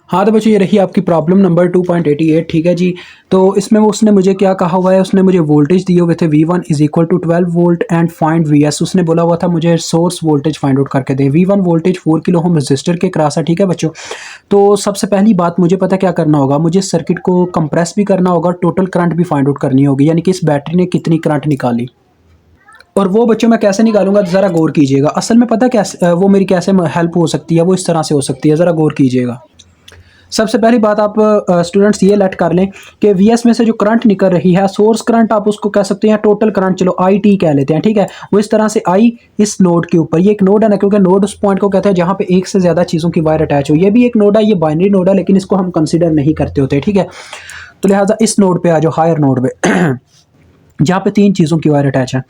हाँ, तो बच्चों ये रही आपकी प्रॉब्लम नंबर 2.88। ठीक है जी। तो इसमें वो उसने मुझे क्या कहा हुआ है, उसने मुझे वोल्टेज दिए हुए थे V1 is equal to 12 volt and find VS। उसने बोला हुआ था मुझे सोर्स वोल्टेज फाइंड आउट करके दे। V1 voltage 4 kilo ohm resistor के क्रॉस है। ठीक है बच्चों। तो सबसे पहली बात मुझे पता क्या करना होगा, मुझे सर्किट को कंप्रेस भी करना होगा, टोटल करंट भी फाइंड आउट करनी होगी, यानी कि इस बैटरी ने कितनी करंट निकाली। और वो बच्चों मैं कैसे निकालूंगा, ज़रा गौर कीजिएगा। असल में पता कैसे वो मेरी कैसे हेल्प हो सकती है, वो इस तरह से हो सकती है, ज़रा गौर कीजिएगा। सबसे पहली बात आप स्टूडेंट्स ये लेट कर लें कि वीएस में से जो करंट निकल रही है, सोर्स करंट आप उसको कह सकते हैं, टोटल करंट चलो आई टी कह लेते हैं। ठीक है, वो इस तरह से आई इस नोड के ऊपर, ये एक नोड है ना, क्योंकि नोड उस पॉइंट को कहते हैं जहां पे एक से ज़्यादा चीज़ों की वायर अटैच हो। ये भी एक नोड है, ये बाइनरी नोड है, लेकिन इसको हम कंसिडर नहीं करते होते। ठीक है, तो लिहाजा इस नोड पे आ जाओ, हायर नोड पे जहाँ पे तीन चीज़ों की वायर अटैच है।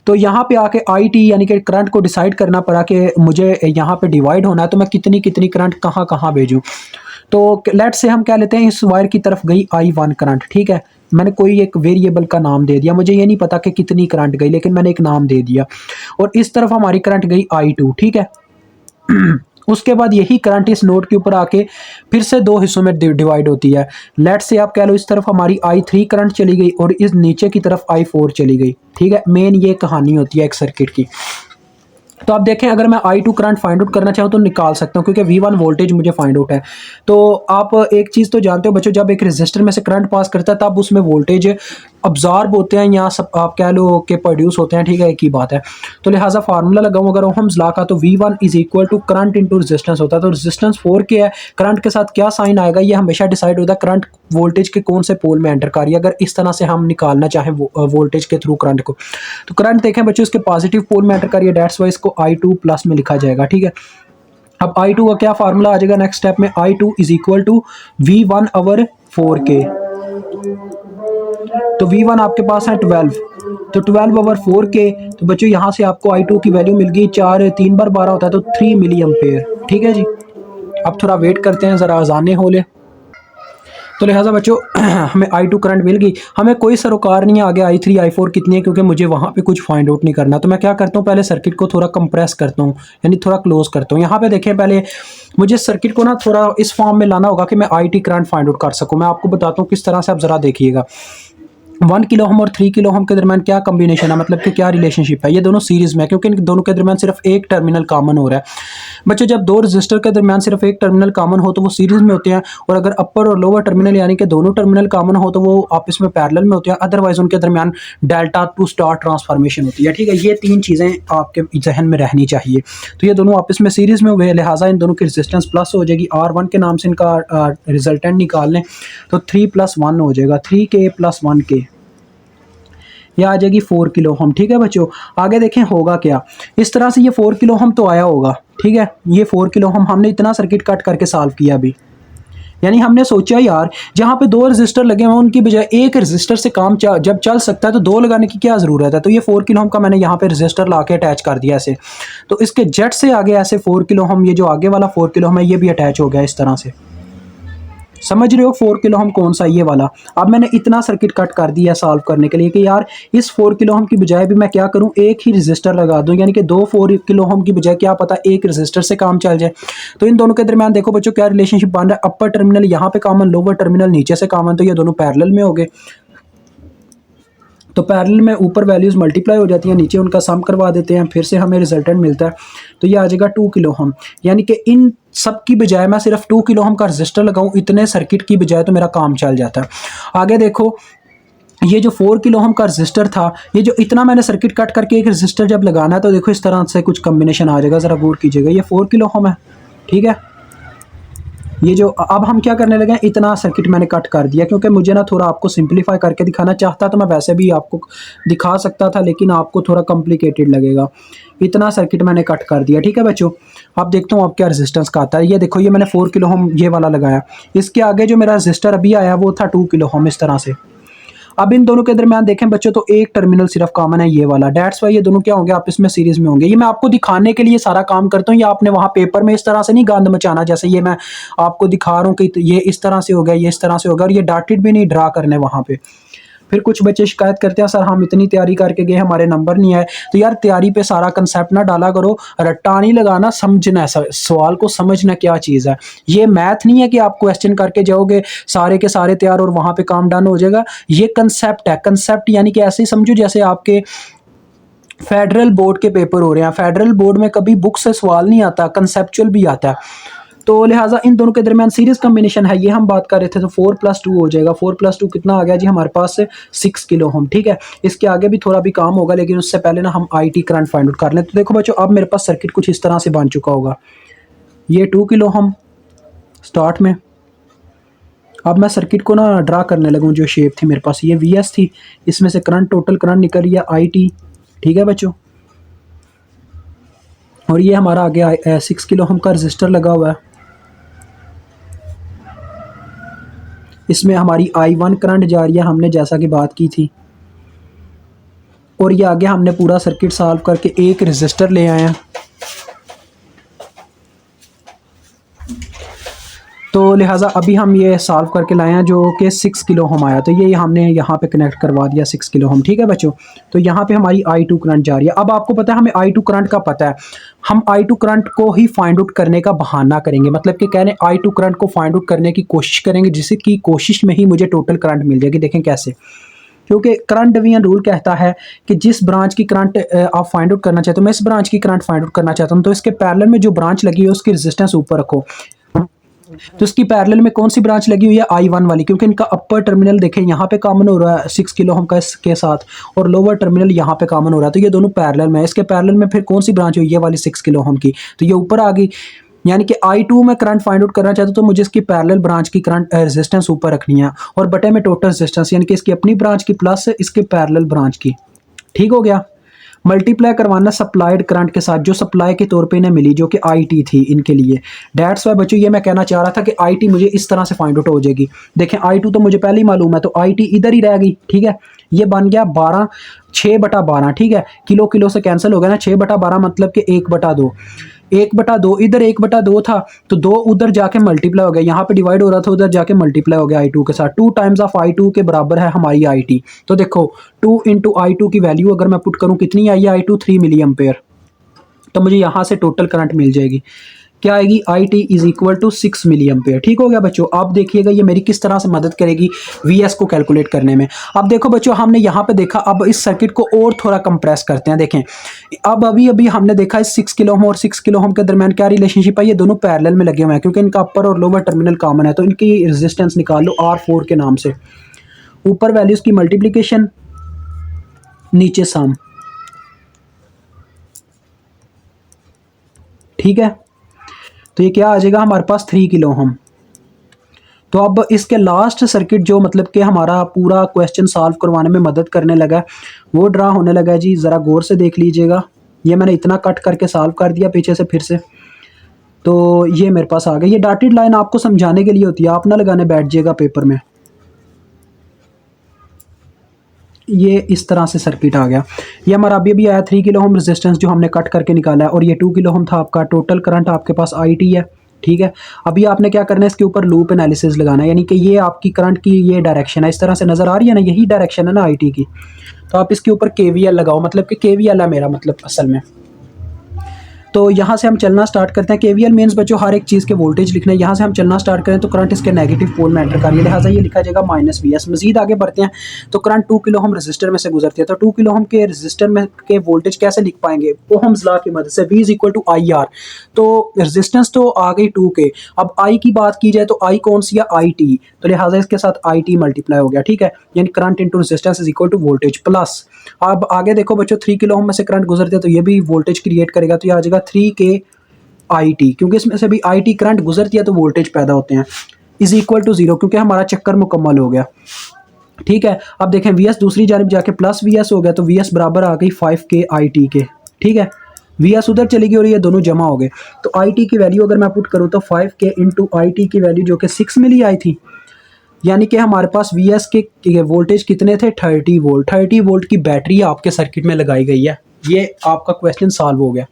तो यहाँ पे आके आई टी यानी कि करंट को डिसाइड करना पड़ा कि मुझे यहाँ पे डिवाइड होना है, तो मैं कितनी कितनी करंट कहाँ कहाँ भेजूँ। तो लेट से हम क्या लेते हैं, इस वायर की तरफ गई I1 करंट। ठीक है, मैंने कोई एक वेरिएबल का नाम दे दिया, मुझे ये नहीं पता कि कितनी करंट गई, लेकिन मैंने एक नाम दे दिया। और इस तरफ हमारी करंट गई I2। ठीक है उसके बाद यही करंट इस नोड के ऊपर आके फिर से दो हिस्सों में डिवाइड होती है। लेट से आप कह लो इस तरफ हमारी I3 करंट चली गई और इस नीचे की तरफ I4 चली गई। ठीक है, मेन ये कहानी होती है एक सर्किट की। तो आप देखें, अगर मैं I2 करंट फाइंड आउट करना चाहूँ तो निकाल सकता हूँ, क्योंकि V1 वोल्टेज मुझे फाइंड आउट है। तो आप एक चीज़ तो जानते हो बच्चों, जब एक रेजिस्टर में से करंट पास करता है तब उसमें वोल्टेज अब्जॉर्ब होते हैं, या सब आप कह लो कि प्रोड्यूस होते हैं। ठीक है, एक ही बात है। तो लिहाजा फार्मूला लगाऊँ अगर ओहम्स लॉ का, तो V1 is equal to current into resistance होता है। तो रेजिस्टेंस 4 के है, करंट के साथ क्या साइन आएगा ये हमेशा डिसाइड होता है करंट वोल्टेज के कौन से पोल में एंटर कर रही है। अगर इस तरह से हम निकालना चाहें वोल्टेज के थ्रू करंट को, तो करंट देखें बच्चों इसके पॉजिटिव पोल में एंटर कर रही है, डेट्स वाई इसको I2 प्लस में लिखा जाएगा। ठीक है, अब I2 का क्या फार्मूला आ जाएगा नेक्स्ट स्टेप में, I2 is equal to V1 over 4K। तो V1 आपके पास है 12, तो 12 ओवर 4K। तो बच्चों यहाँ से आपको I2 की वैल्यू मिल गई, 4 3 बार 12 होता है तो 3 मिली एम्पेयर। ठीक है जी, अब थोड़ा वेट करते हैं, ज़रा अजाने हो ले। तो लिहाजा बच्चों हमें I2 करंट मिल गई, हमें कोई सरोकार नहीं है आगे I3 I4 कितनी है, क्योंकि मुझे वहाँ पे कुछ फाइंड आउट नहीं करना। तो मैं क्या करता हूँ, पहले सर्किट को थोड़ा कंप्रेस करता हूँ, यानी थोड़ा क्लोज करता हूँ। यहाँ पे देखें, पहले मुझे सर्किट को ना थोड़ा इस फॉर्म में लाना होगा कि मैं IT करंट फाइंड आउट कर सकूँ। मैं आपको बताता हूँ किस तरह से, आप ज़रा देखिएगा। 1 किलो ओम और 3 किलो ओम के दरमियान क्या कॉम्बिनेशन है, मतलब कि क्या रिलेशनशिप है। ये दोनों सीरीज में है, क्योंकि इन दोनों के दरमियान सिर्फ एक टर्मिनल कॉमन हो रहा है। बच्चों जब दो रजिस्टर के दरमियान सिर्फ एक टर्मिनल कॉमन हो तो वो सीरीज में होते हैं, और अगर अपर और लोअर टर्मिनल यानी कि दोनों टर्मिनल कॉमन हो तो वो आपस में पैरेलल में होते हैं। अदरवाइज उनके दरमियान डेल्टा टू स्टार ट्रांसफॉर्मेशन होती है। ठीक है, ये तीन चीज़ें आपके जहन में रहनी चाहिए। तो ये दोनों आपस में सीरीज में हुए, लिहाजा इन दोनों की रेजिस्टेंस प्लस हो जाएगी। R1 के नाम से इनका रिजल्टेंट निकाल लें तो 3 + 1 हो जाएगा, 3K + 1K, यह आ जाएगी 4 किलो ओम। ठीक है बच्चों, आगे देखें होगा क्या। इस तरह से ये 4 किलो ओम तो आया होगा। ठीक है, ये 4 किलो ओम हमने इतना सर्किट कट करके सॉल्व किया अभी, यानी हमने सोचा यार जहाँ पे दो रजिस्टर लगे हुए उनकी बजाय एक रजिस्टर से काम जब चल सकता है तो दो लगाने की क्या ज़रूरत है। तो ये 4 किलो ओम का मैंने यहाँ पे रजिस्टर ला के अटैच कर दिया ऐसे, तो इसके जेट से आगे ऐसे 4 किलो ओम, ये जो आगे वाला 4 किलो ओम है ये भी अटैच हो गया इस तरह से। समझ रहे हो 4 किलो ओम कौन सा, ये वाला। अब मैंने इतना सर्किट कट कर दिया सॉल्व करने के लिए कि यार इस 4 किलो ओम की बजाय भी मैं क्या करूं, एक ही रजिस्टर लगा दूं, यानी कि दो 4 किलो ओम की बजाय क्या पता एक रजिस्टर से काम चल जाए। तो इन दोनों के दरमियान देखो बच्चों क्या रिलेशनशिप बन रहा है, अपर टर्मिनल यहाँ पे कॉमन, लोअर टर्मिनल नीचे से कॉमन, तो ये दोनों पैरेलल में हो गए। तो पैरेलल में ऊपर वैल्यूज़ मल्टीप्लाई हो जाती हैं, नीचे उनका सम करवा देते हैं, फिर से हमें रिजल्टेंट मिलता है। तो ये आ जाएगा 2 किलो ओम, यानी कि इन सब की बजाय मैं सिर्फ 2 किलो ओम का रजिस्टर लगाऊं इतने सर्किट की बजाय, तो मेरा काम चल जाता है। आगे देखो, ये जो 4 किलो ओम का रजिस्टर था, ये जो इतना मैंने सर्किट कट करके एक रजिस्टर जब लगाना है तो देखो इस तरह से कुछ कॉम्बिनेशन आ जाएगा, ज़रा गौर कीजिएगा। ये 4 किलो ओम है। ठीक है, ये जो अब हम क्या करने लगे हैं, इतना सर्किट मैंने कट कर दिया, क्योंकि मुझे ना थोड़ा आपको सिंपलीफाई करके दिखाना चाहता तो मैं वैसे भी आपको दिखा सकता था, लेकिन आपको थोड़ा कॉम्प्लिकेटेड लगेगा। इतना सर्किट मैंने कट कर दिया। ठीक है बच्चों, अब देखता हूँ अब क्या रेजिस्टेंस का आता है। ये देखो, ये मैंने 4 किलो ओम ये वाला लगाया, इसके आगे जो मेरा रजिस्टर अभी आया वो था 2 किलो ओम इस तरह से। अब इन दोनों के दरमियान देखें बच्चों तो एक टर्मिनल सिर्फ कॉमन है, ये वाला, डेट्स वाई ये दोनों क्या होंगे आपस में सीरीज में होंगे। ये मैं आपको दिखाने के लिए सारा काम करता हूँ, ये आपने वहाँ पेपर में इस तरह से नहीं गांद मचाना, जैसे ये मैं आपको दिखा रहा हूँ कि ये इस तरह से हो गया, ये इस तरह से होगा, और ये डॉटेड भी नहीं ड्रा करने वहाँ पे। फिर कुछ बच्चे शिकायत करते हैं सर हम इतनी तैयारी करके गए हमारे नंबर नहीं आए। तो यार तैयारी पे सारा कंसेप्ट ना डाला करो, रट्टा नहीं लगाना, समझना है सवाल को, समझना क्या चीज़ है। ये मैथ नहीं है कि आप क्वेश्चन करके जाओगे सारे के सारे तैयार और वहाँ पे काम डन हो जाएगा। ये कंसेप्ट है, कंसेप्ट यानी कि ऐसे ही समझो जैसे आपके फेडरल बोर्ड के पेपर हो रहे हैं। फेडरल बोर्ड में कभी बुक से सवाल नहीं आता, कंसेप्चुअल भी आता है। तो लिहाजा इन दोनों के दरमियान सीरीज कॉम्बिनेशन है, ये हम बात कर रहे थे। तो 4+2 हो जाएगा। 4+2 कितना आ गया जी हमारे पास से 6 किलो ओम। ठीक है, इसके आगे भी थोड़ा भी काम होगा, लेकिन उससे पहले ना हम IT करंट फाइंड आउट कर लें। तो देखो बच्चों, अब मेरे पास सर्किट कुछ इस तरह से बन चुका होगा। ये 2 किलो ओम स्टार्ट में। अब मैं सर्किट को ना ड्रा करने लगूँ। जो शेप थी मेरे पास, ये VS थी, इसमें से करंट, टोटल करंट निकल रही है IT। ठीक है बच्चों, और ये हमारा आगे 6 किलो ओम का रजिस्टर लगा हुआ है। इसमें हमारी I1 करंट जा रही है, हमने जैसा कि बात की थी। और ये आगे हमने पूरा सर्किट सॉल्व करके एक रजिस्टर ले आए हैं। तो लिहाजा अभी हम ये सॉल्व करके लाए हैं जो कि 6 किलो ओम आया। तो ये हमने यहाँ पे कनेक्ट करवा दिया 6 किलो ओम। ठीक है बच्चों, तो यहाँ पे हमारी I2 करंट जा रही है। अब आपको पता है, हमें I2 करंट का पता है, हम I2 करंट को ही फाइंड आउट करने का बहाना करेंगे। मतलब कि कह रहे हैं I2 करंट को फाइंड आउट करने की कोशिश करेंगे, जिसकी कोशिश में ही मुझे टोटल करंट मिल जाएगी। देखें कैसे, क्योंकि करंट डिवीजन रूल कहता है कि जिस ब्रांच की करंट आप फाइंड आउट करना चाहते हो, मैं इस ब्रांच की करंट फाइंड आउट करना चाहता हूँ, तो इसके पैरेलल में जो ब्रांच लगी है उसकी रेजिस्टेंस ऊपर रखो। तो इसकी पैरेलल में कौन सी ब्रांच लगी हुई है? I1 वाली, क्योंकि इनका अपर टर्मिनल देखें यहाँ पे कॉमन हो रहा है 6 किलो ओम का इसके साथ, और लोअर टर्मिनल यहाँ पे कॉमन हो रहा है। तो ये दोनों पैरेलल में है। इसके पैरेलल में फिर कौन सी ब्रांच हुई? ये वाली 6 किलो ओम की, तो ये ऊपर आ गई। यानी कि I2 में करंट फाइंड आउट करना चाहते हो तो मुझे इसकी पैरेलल ब्रांच की करंट रेजिस्टेंस ऊपर रखनी है, और बटे में टोटल रेजिस्टेंस, यानी कि इसकी अपनी ब्रांच की प्लस इसके पैरेलल ब्रांच की। ठीक हो गया। मल्टीप्लाई करवाना सप्लाइड करंट के साथ, जो सप्लाई के तौर पे इन्हें मिली, जो कि IT थी इनके लिए। डेट्स वाई बच्चों, ये मैं कहना चाह रहा था कि IT मुझे इस तरह से फाइंड आउट हो जाएगी। देखें I2 तो मुझे पहले ही मालूम है, तो IT इधर ही रह गई। ठीक है, ये बन गया 12, 6/12। ठीक है, किलो किलो से कैंसिल हो गया ना, 6/12 मतलब कि 1/2। 1/2 इधर 1/2 था, तो 2 उधर जाके मल्टीप्लाई हो गया, यहाँ पे डिवाइड हो रहा था, उधर जाके मल्टीप्लाई हो गया I2 के साथ। 2 टाइम्स ऑफ I2 के बराबर है हमारी IT। तो देखो 2 इंटू I2 की वैल्यू अगर मैं पुट करूँ, कितनी आई है I2? 3 मिली एम्पेयर। तो मुझे यहाँ से टोटल करंट मिल जाएगी, क्या आएगी? IT is equal to 6 milli ampere. ठीक हो गया बच्चों। अब देखिएगा ये मेरी किस तरह से मदद करेगी VS को कैलकुलेट करने में। अब देखो बच्चों, हमने यहाँ पे देखा, अब इस सर्किट को और थोड़ा कंप्रेस करते हैं। देखें, अब अभी हमने देखा इस 6 किलो ओम और 6 किलो ओम के दरमियान क्या रिलेशनशिप है? ये दोनों पैरेलल में लगे हुए हैं, क्योंकि इनका अपर और लोअर टर्मिनल कॉमन है। तो इनकी रेजिस्टेंस निकाल लो R4 के नाम से। ऊपर वैल्यूज की मल्टीप्लीकेशन, नीचे सम। ठीक है, तो ये क्या आ जाएगा हमारे पास? 3 किलो ओम। तो अब इसके लास्ट सर्किट जो मतलब कि हमारा पूरा क्वेश्चन सॉल्व करवाने में मदद करने लगा है, वो ड्रा होने लगा है जी। ज़रा गौर से देख लीजिएगा, ये मैंने इतना कट करके सॉल्व कर दिया पीछे से फिर से। तो ये मेरे पास आ गया। ये डॉटेड लाइन आपको समझाने के लिए होती है, आप ना लगाने बैठ जाइएगा पेपर में। ये इस तरह से सर्किट आ गया। ये हमारा अभी आया 3 किलो ओम रेजिस्टेंस जो हमने कट करके निकाला है, और ये 2 किलो ओम था आपका। टोटल करंट आपके पास IT है। ठीक है, अभी आपने क्या करना है, इसके ऊपर लूप एनालिसिस लगाना है, यानी कि ये आपकी करंट की ये डायरेक्शन है, इस तरह से नज़र आ रही है ना, यही डायरेक्शन है ना IT की। तो आप इसके ऊपर KVL लगाओ, मतलब कि KVL है मेरा मतलब असल में। तो यहाँ से हम चलना स्टार्ट करते हैं। KVL मीन्स बच्चों हर एक चीज़ के वोल्टेज लिखना है। यहाँ से हम चलना स्टार्ट करें तो करंट इसके नेगेटिव पोल में एंटर करिए, लिहाजा ये लिखा जाएगा -VS। मजीद आगे बढ़ते हैं तो करंट 2 किलो ओम रजिस्टर में से गुजरती है। तो 2 किलो ओम के रजिस्टर में के वोल्टेज कैसे लिख पाएंगे? ओहम्स लॉ की मदद से, V is equal to IR। तो रजिस्टेंस तो आ गई 2 के। अब I की बात की जाए तो I कौन सी है? IT। तो लिहाजा इसके साथ IT मल्टीप्लाई हो गया। ठीक है, यानी current into resistance is equal to voltage plus. अब आगे देखो बच्चों, 3 किलो ओम में से करंट गुजरते हैं तो ये भी वोल्टेज क्रिएट करेगा। तो ये आ जाएगा 3 के IT, क्योंकि इसमें से भी IT करंट गुजरती है तो वोल्टेज पैदा होते हैं, इज इक्वल टू 0, क्योंकि हमारा चक्कर मुकम्मल हो गया। ठीक है, अब देखें VS दूसरी जानब जाके प्लस VS हो गया, तो VS बराबर आ गई 5 के IT के। ठीक है, VS उधर चली गई और ये दोनों जमा हो गए। तो IT की वैल्यू अगर मैं पुट करूँ तो 5 के इंटू IT की वैल्यू जो कि 6 मिली आई थी, यानी कि हमारे पास VS के वोल्टेज कितने थे? 30 वोल्ट। 30 वोल्ट की बैटरी आपके सर्किट में लगाई गई है। ये आपका क्वेश्चन सॉल्व हो गया।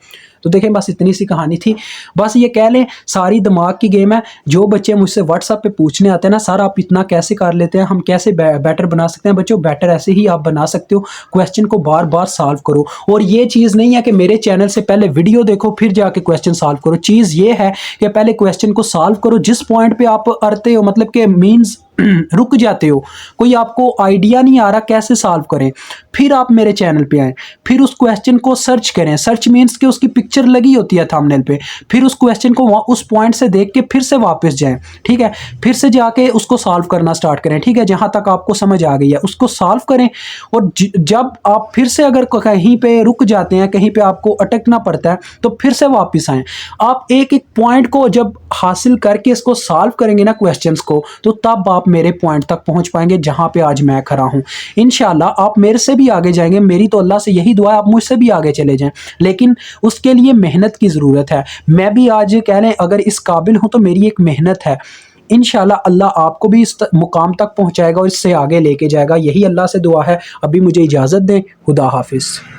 तो देखें बस इतनी सी कहानी थी। बस ये कह लें सारी दिमाग की गेम है। जो बच्चे मुझसे व्हाट्सएप पे पूछने आते हैं ना सर आप इतना कैसे कर लेते हैं, हम कैसे बेटर बना सकते हैं, बच्चों बेटर ऐसे ही आप बना सकते हो, क्वेश्चन को बार बार सॉल्व करो। और ये चीज़ नहीं है कि मेरे चैनल से पहले वीडियो देखो फिर जाके क्वेश्चन सॉल्व करो। चीज़ ये है कि पहले क्वेश्चन को सॉल्व करो, जिस पॉइंट पे आप अड़ते हो मतलब कि मीन्स रुक जाते हो, कोई आपको आइडिया नहीं आ रहा कैसे सॉल्व करें, फिर आप मेरे चैनल पे आए, फिर उस क्वेश्चन को सर्च करें। सर्च मीन्स कि उसकी पिक्चर लगी होती है थंबनेल पे, फिर उस क्वेश्चन को उस पॉइंट से देख के फिर से वापस जाएं, ठीक है, फिर से जाके उसको सॉल्व करना स्टार्ट करें, ठीक है, जहां तक आपको समझ आ गई है उसको सॉल्व करें। और जब आप फिर से अगर कहीं पे रुक जाते हैं, कहीं पे आपको अटकना पड़ता है, तो फिर से वापस आएं। आप एक एक पॉइंट को जब हासिल करके इसको सॉल्व करेंगे ना क्वेश्चंस को, तो तब आप मेरे पॉइंट तक पहुंच पाएंगे जहां पे आज मैं खड़ा हूं। इंशाल्लाह आप मेरे से भी आगे जाएंगे, मेरी तो अल्लाह से यही दुआ है आप मुझसे भी आगे चले जाएं, लेकिन उसके लिए मेहनत की ज़रूरत है। मैं भी आज कह लें अगर इस काबिल हूं तो मेरी एक मेहनत है। इंशाल्लाह अल्लाह आपको भी इस मुकाम तक पहुंचाएगा और इससे आगे लेके जाएगा। यही अल्लाह से दुआ है। अभी मुझे इजाज़त दें। खुदा हाफिज़।